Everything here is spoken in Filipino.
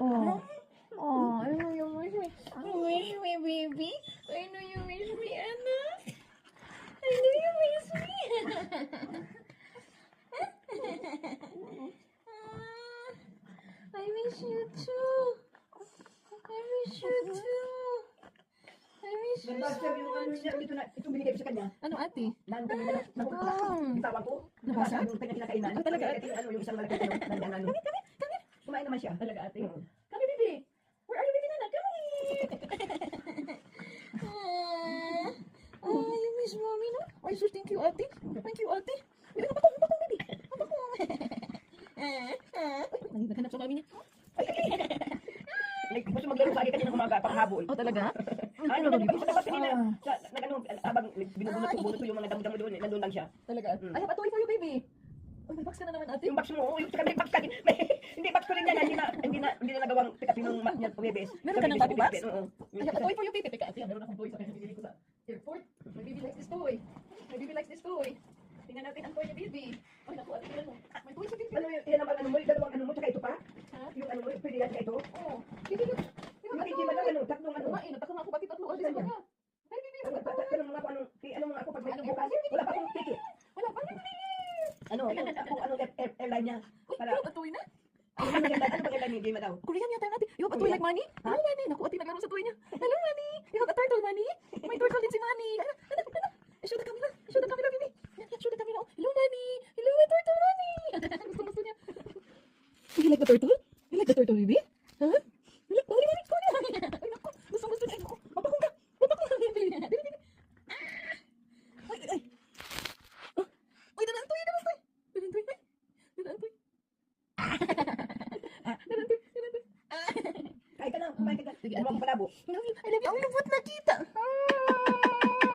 Oh. Oh, I know you wish me. You wish me, baby. I know you wish me, anak. I know you miss me. I miss you too. I miss you too. I miss you Ganda so siya yung ano much. niya, ito binigay ko sa kanya. Ano, ate? Nandun kami na bitawan ko. Nabasa? Yung kinakainan. Ah, talaga? Ito yung ano, yung isang malaki ano, nandiyan ano. Kumain naman siya. Talaga, ate? Oo. Kami, baby. Where are you, baby Nana? Kami! You miss mommy, no? Ay, sus, thank you, ate. Thank you, ate. Ay, napako, baby. Napako. Ay, naghanap sa mami niya. Gusto maglaro sa akin kanina umaga, panghabol. Oh, talaga? Ano na, sa labas kanina, nag-ano, habang binubunot ko yung mga damo-damo doon, nandun lang siya. Talaga? I have a toy for you, baby. Oh, may box ka na naman, ate. Yung box mo, yung saka may box ka din. Hindi, box ko rin yan, hindi na nagawang pick up yung niya, Webes. Meron ka ng bago box? Oo. I have a toy for you, baby. Teka, ate, meron akong toy sa kanya. Binili ko sa airport. My baby likes this toy. My baby likes this toy. Tingnan natin ang toy niya, baby. Ay, naku, ate, tingnan mo. May toy sa baby. Ano yun, yan ang ano mo, yung dalawang ano mo, tsaka ito pa? Ha? Yung ano mo, pwede yan, tsaka ito? Oo. Baby, look. Yung kay Jim, ano, tatlong ano. Kumain, nagtaka nga ako bakit tatlo kasi sa kanya. Ay, baby, Tanong mo nga ako, ano mo nga ako, pag may Ano ano bukas, wala pa akong ticket. wala pa rin. Ano, kung ano airline niya. Uy, Para, pero atoy na. ano bang airline niya, Jim, daw? Korean yata natin. You have a toy like Manny? Hello, Manny. Naku, ate, naglaro sa toy niya. Hello, Manny. You have a turtle, Manny? May turtle din si Manny. Show the camera. Show the camera, baby. Show the camera. Hello, Manny. Hello, my turtle, Manny. Gusto niya. You like the turtle? You like the turtle, baby? Huh? You like, Manny, Manny, Manny. Ay, naku. Gusto niya. Ay, mapakong ka. Mapakong ka. Dili. Ay, ay. Uy, dalang toy, dalang toy. Dalang toy, ay. Dalang toy. Dalang toy, dalang toy. Kain ka na, kumain ka na. Sige, Huwag ate. mo palabo. I love you. Ang lubot na kita.